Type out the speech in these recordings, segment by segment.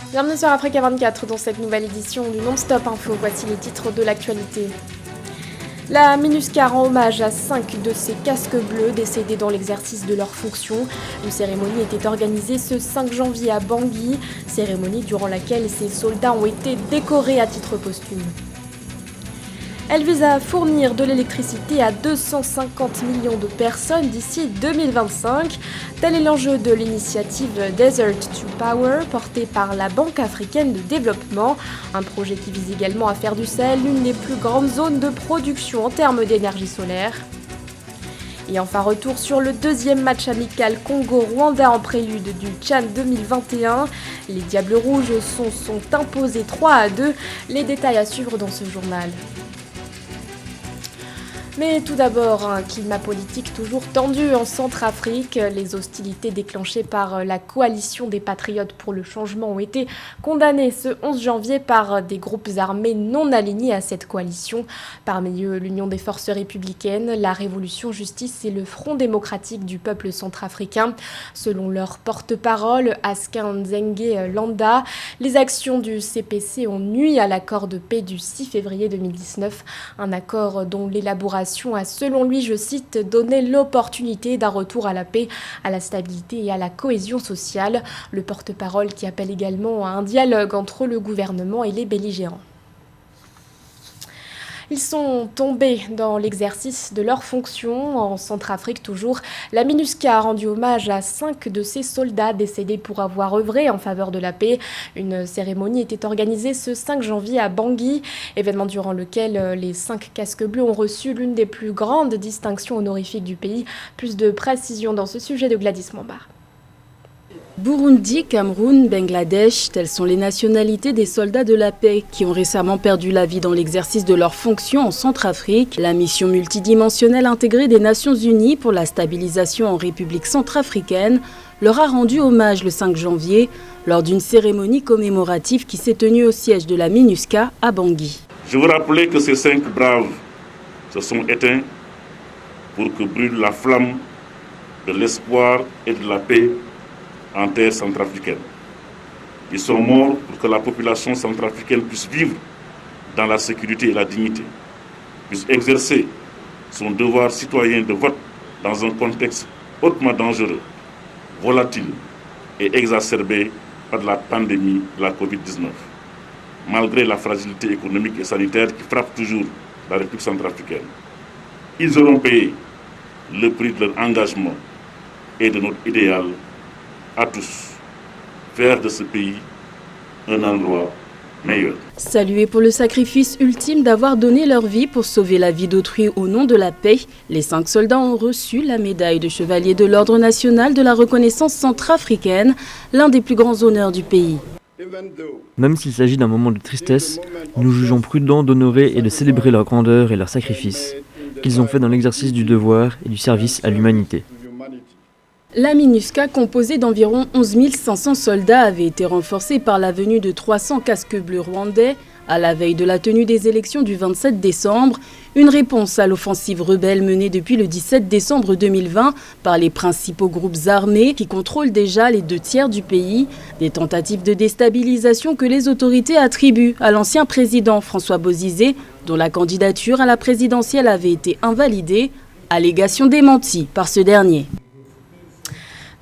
Bienvenue sur Africa 24 dans cette nouvelle édition du Non-Stop Info. Voici les titres de l'actualité. La MINUSCA rend hommage à 5 de ses casques bleus décédés dans l'exercice de leurs fonctions. Une cérémonie était organisée ce 5 janvier à Bangui, cérémonie durant laquelle ces soldats ont été décorés à titre posthume. Elle vise à fournir de l'électricité à 250 millions de personnes d'ici 2025. Tel est l'enjeu de l'initiative Desert to Power portée par la Banque africaine de développement. Un projet qui vise également à faire du Sahel l'une des plus grandes zones de production en termes d'énergie solaire. Et enfin, retour sur le deuxième match amical Congo-Rwanda en prélude du Tchad 2021. Les Diables Rouges sont imposés 3-2. Les détails à suivre dans ce journal. Mais tout d'abord, un climat politique toujours tendu en Centrafrique. Les hostilités déclenchées par la coalition des patriotes pour le changement ont été condamnées ce 11 janvier par des groupes armés non alignés à cette coalition. Parmi eux, l'Union des forces républicaines, la Révolution Justice et le Front démocratique du peuple centrafricain. Selon leur porte-parole, Askin Nzengue Landa, les actions du CPC ont nui à l'accord de paix du 6 février 2019, un accord dont l'élaboration a, selon lui, je cite, donné l'opportunité d'un retour à la paix, à la stabilité et à la cohésion sociale. Le porte-parole qui appelle également à un dialogue entre le gouvernement et les belligérants. Ils sont tombés dans l'exercice de leurs fonctions. En Centrafrique toujours, la MINUSCA a rendu hommage à 5 de ses soldats décédés pour avoir œuvré en faveur de la paix. Une cérémonie était organisée ce 5 janvier à Bangui, événement durant lequel les 5 casques bleus ont reçu l'une des plus grandes distinctions honorifiques du pays. Plus de précisions dans ce sujet de Gladys Mambar. Burundi, Cameroun, Bangladesh, telles sont les nationalités des soldats de la paix qui ont récemment perdu la vie dans l'exercice de leurs fonctions en Centrafrique. La mission multidimensionnelle intégrée des Nations Unies pour la stabilisation en République centrafricaine leur a rendu hommage le 5 janvier lors d'une cérémonie commémorative qui s'est tenue au siège de la MINUSCA à Bangui. Je vous rappelais que ces 5 braves se sont éteints pour que brûle la flamme de l'espoir et de la paix en terre centrafricaine. Ils sont morts pour que la population centrafricaine puisse vivre dans la sécurité et la dignité, puisse exercer son devoir citoyen de vote dans un contexte hautement dangereux, volatile et exacerbé par la pandémie de la Covid-19. Malgré la fragilité économique et sanitaire qui frappe toujours la République centrafricaine, ils auront payé le prix de leur engagement et de notre idéal à tous, faire de ce pays un endroit meilleur. Salués pour le sacrifice ultime d'avoir donné leur vie pour sauver la vie d'autrui au nom de la paix, les 5 soldats ont reçu la médaille de chevalier de l'Ordre national de la reconnaissance centrafricaine, l'un des plus grands honneurs du pays. Même s'il s'agit d'un moment de tristesse, nous jugeons prudent d'honorer et de célébrer leur grandeur et leur sacrifice qu'ils ont fait dans l'exercice du devoir et du service à l'humanité. La MINUSCA, composée d'environ 11 500 soldats, avait été renforcée par la venue de 300 casques bleus rwandais à la veille de la tenue des élections du 27 décembre, une réponse à l'offensive rebelle menée depuis le 17 décembre 2020 par les principaux groupes armés qui contrôlent déjà les 2 tiers du pays, des tentatives de déstabilisation que les autorités attribuent à l'ancien président François Bozizé, dont la candidature à la présidentielle avait été invalidée, allégation démentie par ce dernier.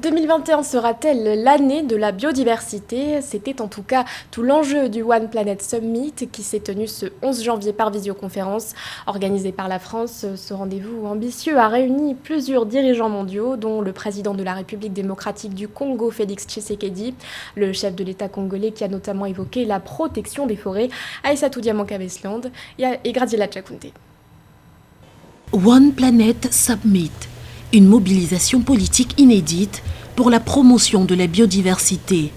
2021 sera-t-elle l'année de la biodiversité? C'était en tout cas tout l'enjeu du One Planet Summit qui s'est tenu ce 11 janvier par visioconférence. Organisé par la France, ce rendez-vous ambitieux a réuni plusieurs dirigeants mondiaux, dont le président de la République démocratique du Congo, Félix Tshisekedi, le chef de l'État congolais qui a notamment évoqué la protection des forêts, Aïssatou Diamanka-Westland et Graziella Tchakounté. One Planet Summit, une mobilisation politique inédite pour la promotion de la biodiversité.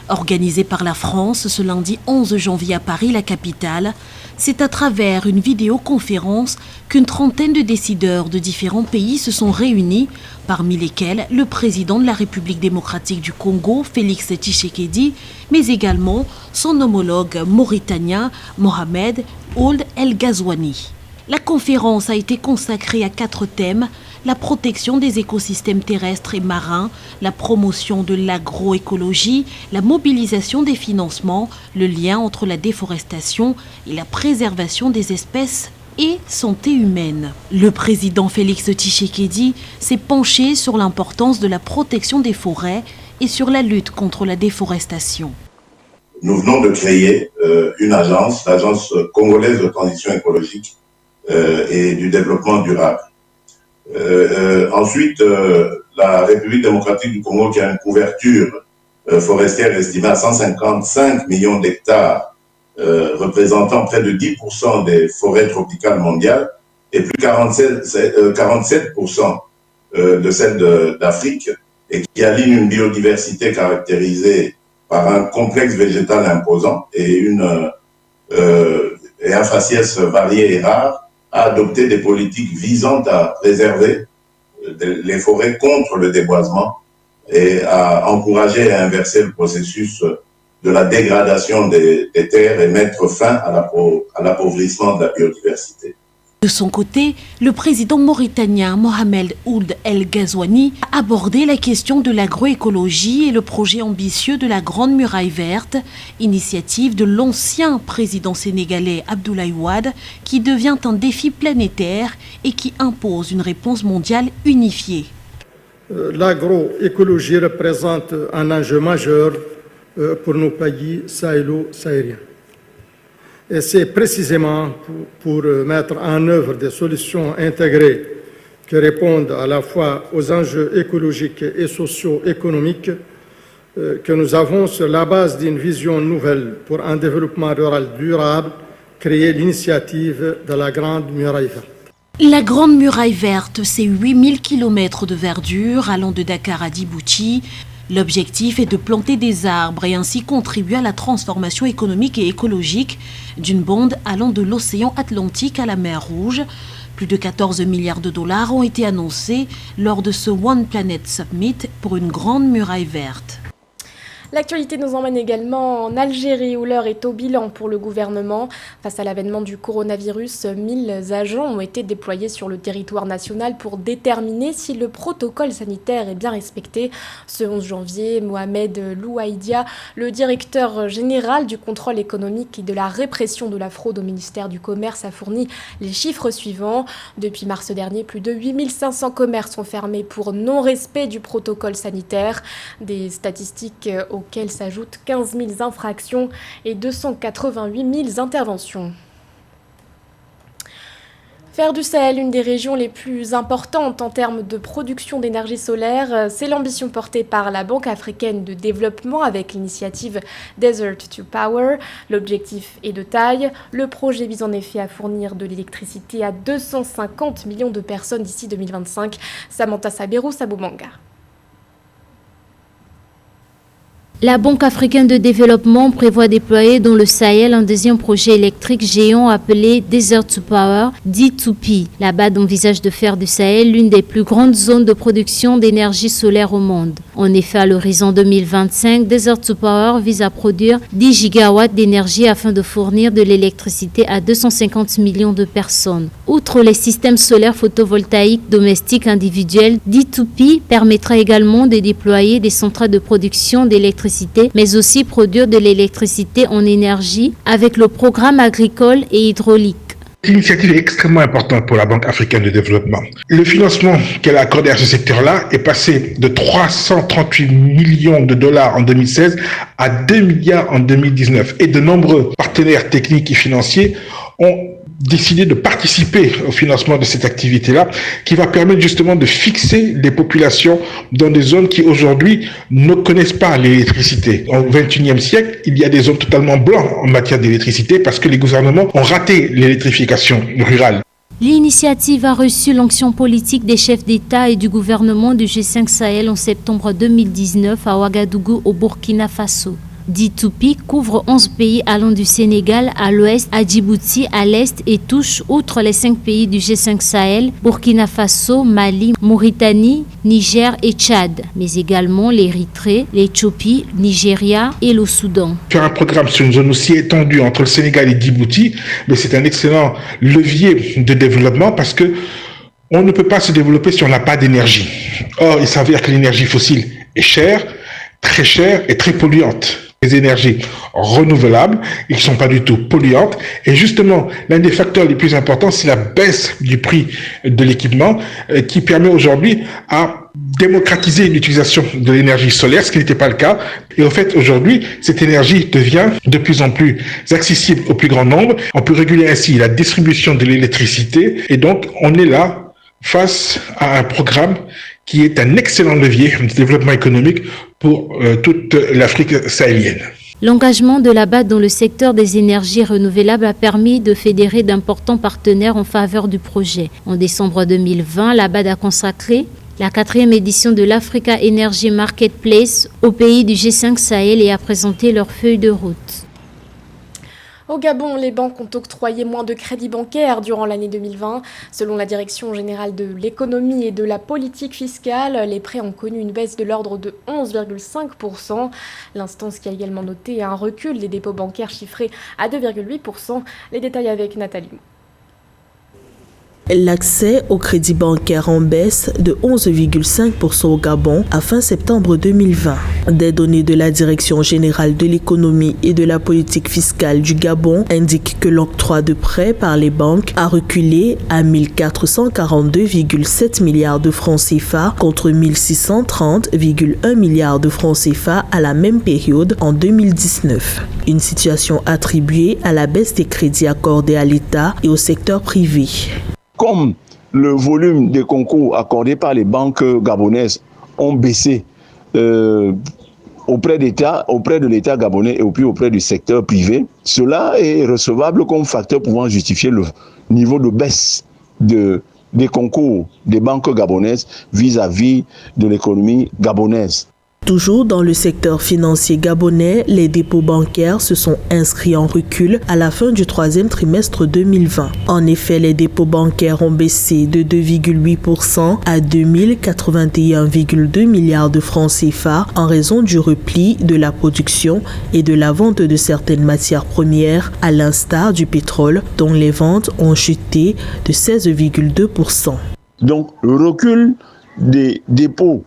Organisée par la France ce lundi 11 janvier à Paris, la capitale, c'est à travers une vidéoconférence qu'une trentaine de décideurs de différents pays se sont réunis, parmi lesquels le président de la République démocratique du Congo, Félix Tshisekedi, mais également son homologue mauritanien, Mohamed Ould El Ghazouani. La conférence a été consacrée à 4 thèmes: la protection des écosystèmes terrestres et marins, la promotion de l'agroécologie, la mobilisation des financements, le lien entre la déforestation et la préservation des espèces et santé humaine. Le président Félix Tshisekedi s'est penché sur l'importance de la protection des forêts et sur la lutte contre la déforestation. Nous venons de créer une agence, l'Agence congolaise de transition écologique et du développement durable. Ensuite, la République démocratique du Congo, qui a une couverture forestière estimée à 155 millions d'hectares, représentant près de 10% des forêts tropicales mondiales et plus de 47% de celles d'Afrique, et qui aligne une biodiversité caractérisée par un complexe végétal imposant et un faciès varié et rare, a adopté des politiques visant à préserver les forêts contre le déboisement et à encourager et à inverser le processus de la dégradation des terres et mettre fin à l'appauvrissement de la biodiversité. De son côté, le président mauritanien Mohamed Ould El Ghazouani a abordé la question de l'agroécologie et le projet ambitieux de la Grande Muraille Verte, initiative de l'ancien président sénégalais Abdoulaye Wade, qui devient un défi planétaire et qui impose une réponse mondiale unifiée. L'agroécologie représente un enjeu majeur pour nos pays sahélo-sahariens. Et c'est précisément pour mettre en œuvre des solutions intégrées qui répondent à la fois aux enjeux écologiques et socio-économiques que nous avons, sur la base d'une vision nouvelle pour un développement rural durable, créé l'initiative de la Grande Muraille Verte. La Grande Muraille Verte, c'est 8000 km de verdure allant de Dakar à Djibouti. L'objectif est de planter des arbres et ainsi contribuer à la transformation économique et écologique d'une bande allant de l'océan Atlantique à la mer Rouge. Plus de 14 milliards de dollars ont été annoncés lors de ce One Planet Summit pour une grande muraille verte. L'actualité nous emmène également en Algérie où l'heure est au bilan pour le gouvernement. Face à l'avènement du coronavirus, 1000 agents ont été déployés sur le territoire national pour déterminer si le protocole sanitaire est bien respecté. Ce 11 janvier, Mohamed Louaïdia, le directeur général du contrôle économique et de la répression de la fraude au ministère du Commerce, a fourni les chiffres suivants. Depuis mars dernier, plus de 8500 commerces sont fermés pour non-respect du protocole sanitaire. Des statistiques auxquelles s'ajoutent 15 000 infractions et 288 000 interventions. Faire du Sahel une des régions les plus importantes en termes de production d'énergie solaire, c'est l'ambition portée par la Banque africaine de développement avec l'initiative Desert to Power. L'objectif est de taille. Le projet vise en effet à fournir de l'électricité à 250 millions de personnes d'ici 2025. Samantha Saberou, Saboumanga. La Banque africaine de développement prévoit déployer dans le Sahel un deuxième projet électrique géant appelé Desert to Power, D2P. La BAD envisage de faire du Sahel l'une des plus grandes zones de production d'énergie solaire au monde. En effet, à l'horizon 2025, Desert to Power vise à produire 10 gigawatts d'énergie afin de fournir de l'électricité à 250 millions de personnes. Outre les systèmes solaires photovoltaïques domestiques individuels, D2P permettra également de déployer des centrales de production d'électricité, mais aussi produire de l'électricité en énergie avec le programme agricole et hydraulique. L'initiative est extrêmement importante pour la Banque africaine de développement. Le financement qu'elle a accordé à ce secteur-là est passé de 338 millions de dollars en 2016 à 2 milliards en 2019. Et de nombreux partenaires techniques et financiers ont décidé de participer au financement de cette activité-là, qui va permettre justement de fixer les populations dans des zones qui aujourd'hui ne connaissent pas l'électricité. Au XXIe siècle, il y a des zones totalement blanches en matière d'électricité parce que les gouvernements ont raté l'électrification rurale. L'initiative a reçu l'onction politique des chefs d'État et du gouvernement du G5 Sahel en septembre 2019 à Ouagadougou au Burkina Faso. D2P couvre 11 pays allant du Sénégal à l'ouest à Djibouti à l'est et touche, outre les 5 pays du G5 Sahel, Burkina Faso, Mali, Mauritanie, Niger et Tchad, mais également l'Érythrée, l'Éthiopie, Nigeria et le Soudan. Faire un programme sur une zone aussi étendue entre le Sénégal et Djibouti, mais c'est un excellent levier de développement parce que on ne peut pas se développer si on n'a pas d'énergie. Or, il s'avère que l'énergie fossile est chère, très chère et très polluante. Les énergies renouvelables, ils ne sont pas du tout polluantes. Et justement, l'un des facteurs les plus importants, c'est la baisse du prix de l'équipement qui permet aujourd'hui à démocratiser l'utilisation de l'énergie solaire, ce qui n'était pas le cas. Et en fait, aujourd'hui, cette énergie devient de plus en plus accessible au plus grand nombre. On peut réguler ainsi la distribution de l'électricité. Et donc, on est là face à un programme qui est un excellent levier de développement économique pour toute l'Afrique sahélienne. L'engagement de la BAD dans le secteur des énergies renouvelables a permis de fédérer d'importants partenaires en faveur du projet. En décembre 2020, la BAD a consacré la 4e édition de l'Africa Energy Marketplace aux pays du G5 Sahel et a présenté leur feuille de route. Au Gabon, les banques ont octroyé moins de crédits bancaires durant l'année 2020. Selon la Direction générale de l'économie et de la politique fiscale, les prêts ont connu une baisse de l'ordre de 11,5%. L'instance qui a également noté un recul des dépôts bancaires chiffrés à 2,8%. Les détails avec Nathalie. L'accès au crédit bancaire en baisse de 11,5% au Gabon à fin septembre 2020. Des données de la Direction générale de l'économie et de la politique fiscale du Gabon indiquent que l'octroi de prêts par les banques a reculé à 1442,7 milliards de francs CFA contre 1630,1 milliards de francs CFA à la même période en 2019. Une situation attribuée à la baisse des crédits accordés à l'État et au secteur privé. Comme le volume des concours accordés par les banques gabonaises ont baissé auprès de l'État gabonais et puis auprès du secteur privé, cela est recevable comme facteur pouvant justifier le niveau de baisse des concours des banques gabonaises vis-à-vis de l'économie gabonaise. Toujours dans le secteur financier gabonais, les dépôts bancaires se sont inscrits en recul à la fin du 3e trimestre 2020. En effet, les dépôts bancaires ont baissé de 2,8% à 2081,2 milliards de francs CFA en raison du repli de la production et de la vente de certaines matières premières, à l'instar du pétrole, dont les ventes ont chuté de 16,2%. Donc, le recul des dépôts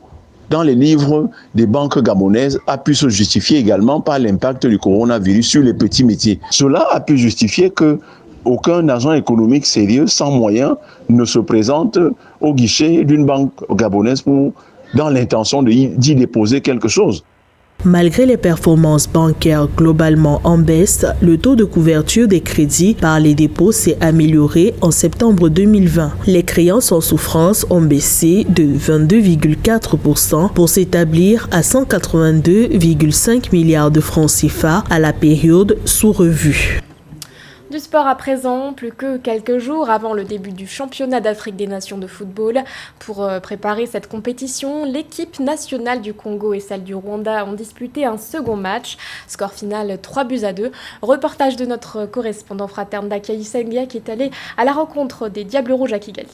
dans les livres des banques gabonaises a pu se justifier également par l'impact du coronavirus sur les petits métiers. Cela a pu justifier que aucun agent économique sérieux sans moyens ne se présente au guichet d'une banque gabonaise dans l'intention d'y déposer quelque chose. Malgré les performances bancaires globalement en baisse, le taux de couverture des crédits par les dépôts s'est amélioré en septembre 2020. Les créances en souffrance ont baissé de 22,4% pour s'établir à 182,5 milliards de francs CFA à la période sous revue. Du sport à présent, plus que quelques jours avant le début du championnat d'Afrique des Nations de football. Pour préparer cette compétition, l'équipe nationale du Congo et celle du Rwanda ont disputé un second match. Score final 3-2. Reportage de notre correspondant fraterne Dakaï Sengia qui est allé à la rencontre des Diables Rouges à Kigali.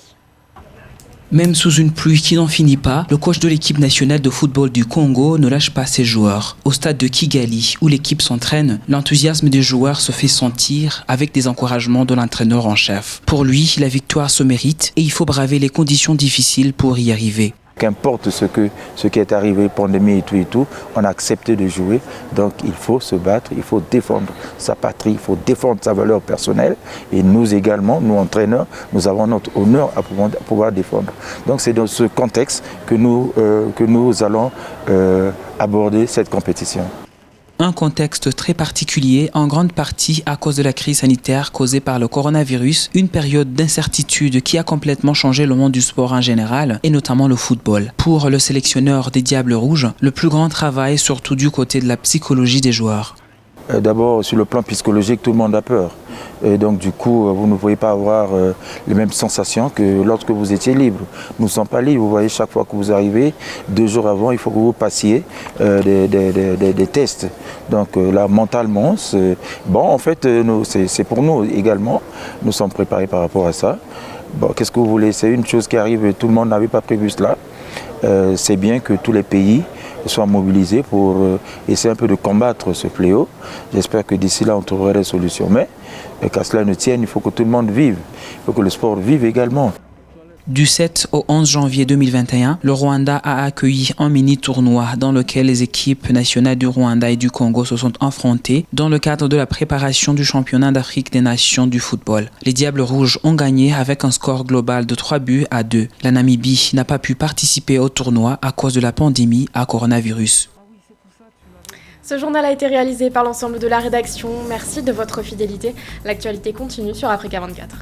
Même sous une pluie qui n'en finit pas, le coach de l'équipe nationale de football du Congo ne lâche pas ses joueurs. Au stade de Kigali, où l'équipe s'entraîne, l'enthousiasme des joueurs se fait sentir avec des encouragements de l'entraîneur en chef. Pour lui, la victoire se mérite et il faut braver les conditions difficiles pour y arriver. Qu'importe ce qui est arrivé, pandémie et tout, on a accepté de jouer. Donc il faut se battre, il faut défendre sa patrie, il faut défendre sa valeur personnelle. Et nous également, nous entraîneurs, nous avons notre honneur à pouvoir défendre. Donc c'est dans ce contexte que nous allons aborder cette compétition. Un contexte très particulier, en grande partie à cause de la crise sanitaire causée par le coronavirus, une période d'incertitude qui a complètement changé le monde du sport en général, et notamment le football. Pour le sélectionneur des Diables Rouges, le plus grand travail est surtout du côté de la psychologie des joueurs. D'abord, sur le plan psychologique, tout le monde a peur. Et donc, du coup, vous ne pouvez pas avoir les mêmes sensations que lorsque vous étiez libre. Nous ne sommes pas libres. Vous voyez, chaque fois que vous arrivez, 2 jours avant, il faut que vous passiez des tests. Donc là, mentalement, bon, en fait, c'est pour nous également. Nous sommes préparés par rapport à ça. Bon, qu'est-ce que vous voulez? C'est une chose qui arrive et tout le monde n'avait pas prévu cela. C'est bien que tous les pays soient mobilisés pour essayer un peu de combattre ce fléau. J'espère que d'ici là, on trouvera des solutions. Mais qu'à cela ne tienne, il faut que tout le monde vive. Il faut que le sport vive également. Du 7 au 11 janvier 2021, le Rwanda a accueilli un mini-tournoi dans lequel les équipes nationales du Rwanda et du Congo se sont affrontées dans le cadre de la préparation du championnat d'Afrique des Nations du football. Les Diables Rouges ont gagné avec un score global de 3-2. La Namibie n'a pas pu participer au tournoi à cause de la pandémie à coronavirus. Ce journal a été réalisé par l'ensemble de la rédaction. Merci de votre fidélité. L'actualité continue sur Africa 24.